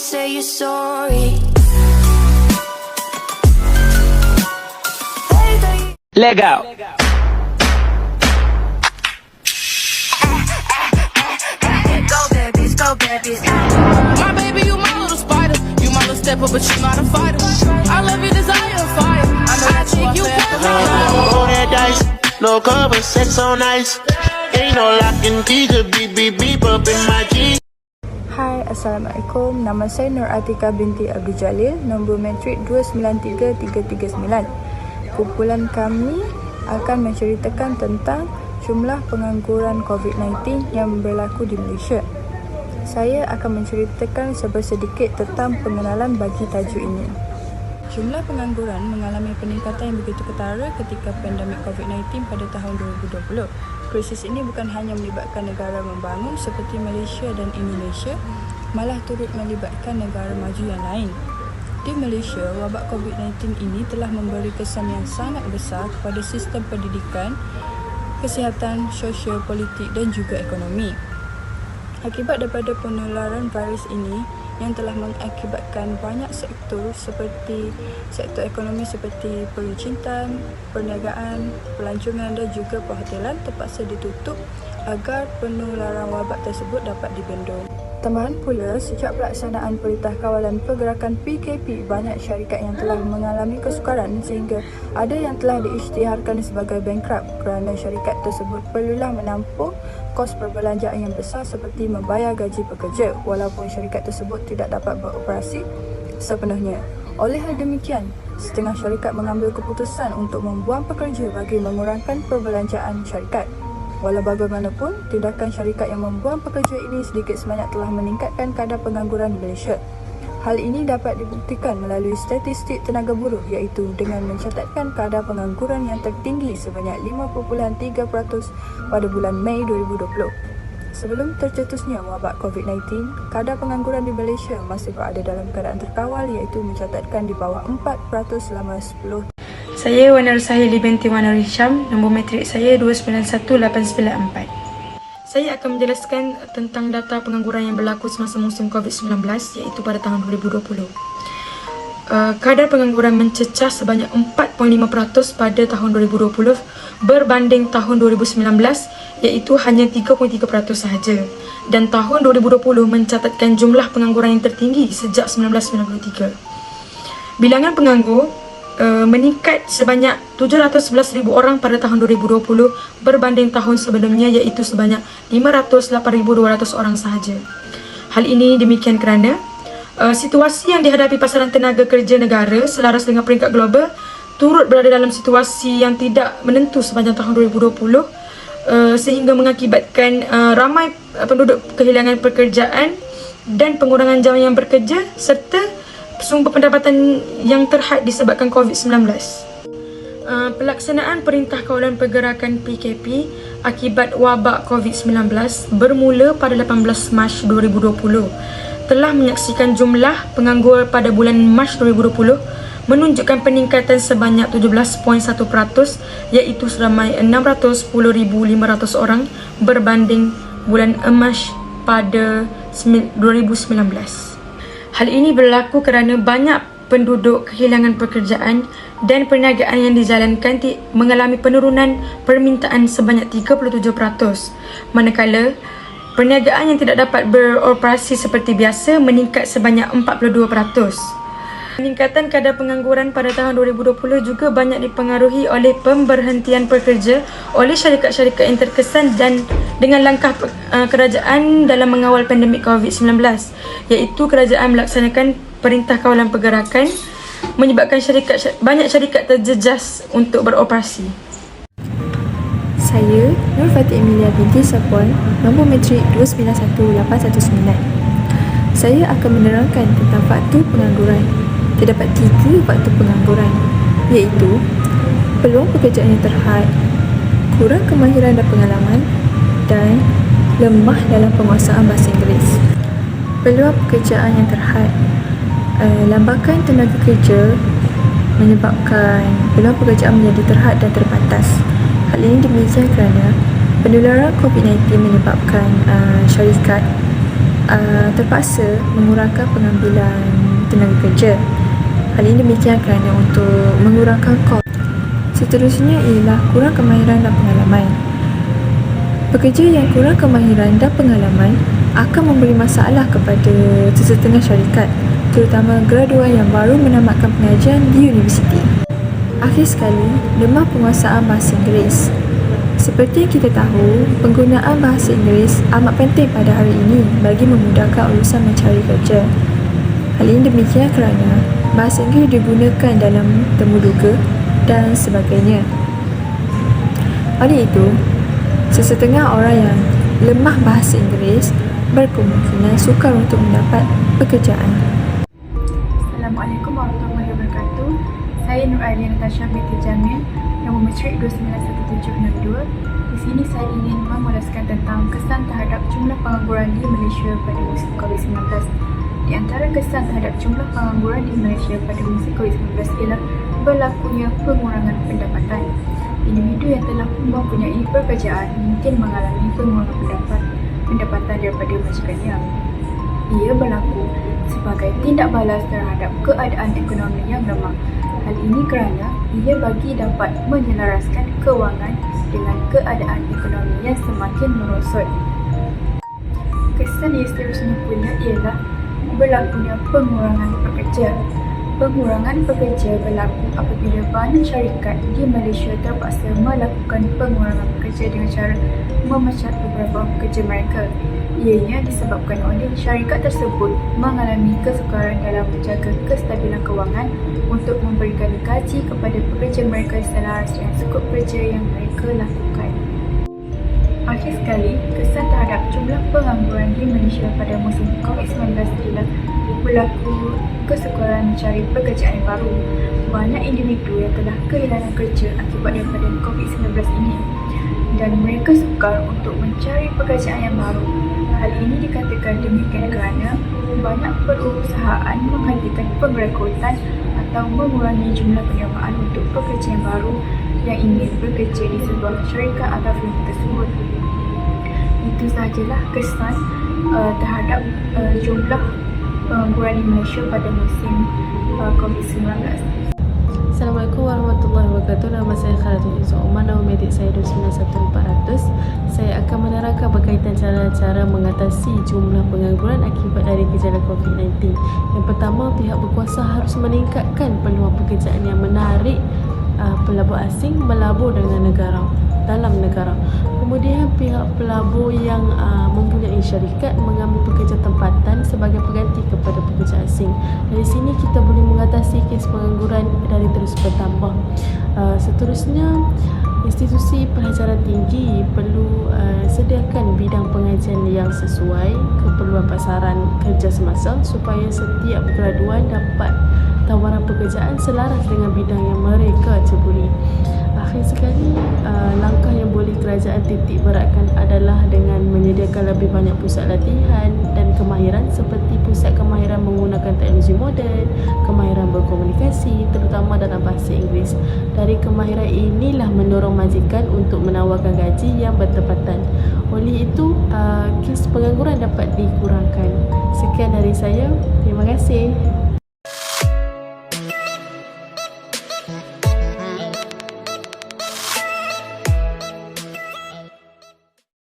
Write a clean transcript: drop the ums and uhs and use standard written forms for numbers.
say you're sorry. Legal. Go babies. My baby, you my little spider. You my little stepper, but you not a fighter. I love your desire, fire. I know that you can Roll that dice, no cover, sex on ice. Ain't no locking keys, a beep beep beep up in my jeans. Hai, Assalamualaikum. Nama saya Nur Atika binti Abdul Jalil, nombor matrik 293339. Kumpulan kami akan menceritakan tentang jumlah pengangguran COVID-19 yang berlaku di Malaysia. Saya akan menceritakan sedikit tentang pengenalan bagi tajuk ini. Jumlah pengangguran mengalami peningkatan yang begitu ketara ketika pandemik COVID-19 pada tahun 2020. Krisis ini bukan hanya melibatkan negara membangun seperti Malaysia dan Indonesia, malah turut melibatkan negara maju yang lain. Di Malaysia, wabak COVID-19 ini telah memberi kesan yang sangat besar kepada sistem pendidikan, kesihatan, sosial, politik dan juga ekonomi. Akibat daripada penularan virus ini yang telah mengakibatkan banyak sektor seperti sektor ekonomi seperti percintaan, perniagaan, pelancongan dan juga perhotelan terpaksa ditutup agar penularan wabak tersebut dapat dibendung. Tambahan pula, sejak pelaksanaan Perintah Kawalan Pergerakan PKP, banyak syarikat yang telah mengalami kesukaran sehingga ada yang telah diisytiharkan sebagai bankrupt kerana syarikat tersebut perlulah menampung kos perbelanjaan yang besar seperti membayar gaji pekerja walaupun syarikat tersebut tidak dapat beroperasi sepenuhnya. Oleh hal demikian, setengah syarikat mengambil keputusan untuk membuang pekerja bagi mengurangkan perbelanjaan syarikat. Walau bagaimanapun, tindakan syarikat yang membuang pekerja ini sedikit sebanyak telah meningkatkan kadar pengangguran di Malaysia. Hal ini dapat dibuktikan melalui statistik tenaga buruh iaitu dengan mencatatkan kadar pengangguran yang tertinggi sebanyak 5.3% pada bulan Mei 2020. Sebelum tercetusnya wabak COVID-19, kadar pengangguran di Malaysia masih berada dalam keadaan terkawal iaitu mencatatkan di bawah 4% selama 10 tahun. Saya Wana Rusahili binti Wana Hisham, nombor matrik saya 291894. Saya akan menjelaskan tentang data pengangguran yang berlaku semasa musim COVID-19 iaitu pada tahun 2020. Kadar pengangguran mencecah sebanyak 4.5% pada tahun 2020 berbanding tahun 2019 iaitu hanya 3.3% sahaja. Dan tahun 2020 mencatatkan jumlah pengangguran yang tertinggi sejak 1993. Bilangan penganggur meningkat sebanyak 711,000 orang pada tahun 2020 berbanding tahun sebelumnya iaitu sebanyak 508,200 orang sahaja. Hal ini demikian kerana situasi yang dihadapi pasaran tenaga kerja negara selaras dengan peringkat global turut berada dalam situasi yang tidak menentu sepanjang tahun 2020 sehingga mengakibatkan ramai penduduk kehilangan pekerjaan dan pengurangan jam yang bekerja serta sumber pendapatan yang terhad disebabkan COVID-19. Pelaksanaan Perintah Kawalan Pergerakan PKP akibat wabak COVID-19 bermula pada 18 Mac 2020 telah menyaksikan jumlah penganggur pada bulan Mac 2020 menunjukkan peningkatan sebanyak 17.1% iaitu seramai 610,500 orang berbanding bulan Mac pada 2019. Hal ini berlaku kerana banyak penduduk kehilangan pekerjaan dan perniagaan yang dijalankan mengalami penurunan permintaan sebanyak 37%, manakala perniagaan yang tidak dapat beroperasi seperti biasa meningkat sebanyak 42%. Peningkatan kadar pengangguran pada tahun 2020 juga banyak dipengaruhi oleh pemberhentian pekerja oleh syarikat-syarikat yang terkesan dan dengan langkah kerajaan dalam mengawal pandemik COVID-19 iaitu kerajaan melaksanakan Perintah Kawalan Pergerakan menyebabkan banyak syarikat terjejas untuk beroperasi. Saya Nur Fatih Emilia binti Sapuan, nombor matrik 291819. Saya akan menerangkan tentang faktor pengangguran. Terdapat 3 faktor pengangguran iaitu peluang pekerjaan yang terhad, kurang kemahiran dan pengalaman dan lemah dalam penguasaan bahasa Inggeris. Peluang pekerjaan yang terhad, lambakan tenaga kerja menyebabkan peluang pekerjaan menjadi terhad dan terbatas. Hal ini demikian kerana penularan COVID-19 menyebabkan syarikat terpaksa mengurangkan pengambilan tenaga kerja. Hal ini demikian kerana untuk mengurangkan kos. Seterusnya ialah kurang kemahiran dan pengalaman. Pekerja yang kurang kemahiran dan pengalaman akan memberi masalah kepada sesetengah syarikat, terutama graduan yang baru menamatkan pengajian di universiti. Akhir sekali, lemah penguasaan bahasa Inggeris. Seperti yang kita tahu, penggunaan bahasa Inggeris amat penting pada hari ini bagi memudahkan urusan mencari kerja. Hal ini demikian kerana bahasa Inggeris digunakan dalam temuduga dan sebagainya. Oleh itu, sesetengah orang yang lemah bahasa Inggeris berkemungkinan sukar untuk mendapat pekerjaan. Assalamualaikum warahmatullahi wabarakatuh. Saya Nur Alia Natasha binti Jamil, nombor matrik 291762. Di sini saya ingin mengulaskan tentang kesan terhadap jumlah pengangguran di Malaysia pada musim COVID-19. Di antara kesan terhadap jumlah pengangguran di Malaysia pada musim COVID-19 ialah berlakunya pengurangan pendapatan. Individu yang telah mempunyai pekerjaan mungkin mengalami pengurangan pendapatan daripada majikannya. Ia berlaku sebagai tindak balas terhadap keadaan ekonomi yang lemah. Hal ini kerana ia bagi dapat menyelaraskan kewangan dengan keadaan ekonomi yang semakin merosot. Kesan yang seterusnya pula ialah berlakunya pengurangan pekerja. Pengurangan pekerja berlaku apabila banyak syarikat di Malaysia terpaksa melakukan pengurangan pekerja dengan cara memecat beberapa pekerja mereka. Ianya disebabkan oleh syarikat tersebut mengalami kesukaran dalam menjaga kestabilan kewangan untuk memberikan gaji kepada pekerja mereka selaras dengan skop kerja yang mereka lakukan. Akhir sekali, kesan terhadap jumlah pengangguran di Malaysia pada musim COVID-19 ialah berlaku kesukaran mencari pekerjaan yang baru. Banyak individu yang telah kehilangan kerja akibat daripada COVID-19 ini dan mereka sukar untuk mencari pekerjaan yang baru. Hal ini dikatakan demikian kerana banyak perusahaan menghentikan pengrekrutan atau mengurangi jumlah penerimaan untuk pekerja yang baru yang ingin bekerja di sebuah syarikat atau firma tersebut. Itu sahajalah kesan terhadap jumlah pengangguran di Malaysia pada musim COVID-19. Assalamualaikum warahmatullahi wabarakatuh. Nama saya Khalatul Izzah Umar, nama medik saya 291400. Saya akan menerangkan berkaitan cara-cara mengatasi jumlah pengangguran akibat dari gejala COVID-19. Yang pertama, pihak berkuasa harus meningkatkan peluang pekerjaan yang menarik pelabur asing melabur dengan dalam negara. Kemudian pihak pelabur yang mempunyai syarikat mengambil pekerja tempatan sebagai pengganti kepada pekerja asing. Dari sini kita boleh mengatasi kes pengangguran dari terus bertambah. Seterusnya, institusi pelajaran tinggi perlu sediakan bidang pengajian yang sesuai keperluan pasaran kerja semasa supaya setiap graduan dapat tawaran pekerjaan selaras dengan bidang yang mereka ceburi. Akhir sekali, langkah yang boleh kerajaan titik beratkan adalah dengan menyediakan lebih banyak pusat latihan dan kemahiran seperti pusat kemahiran menggunakan teknologi moden, kemahiran berkomunikasi terutama dalam bahasa Inggeris. Dari kemahiran inilah mendorong majikan untuk menawarkan gaji yang bertepatan. Oleh itu, kes pengangguran dapat dikurangkan. Sekian dari saya. Terima kasih.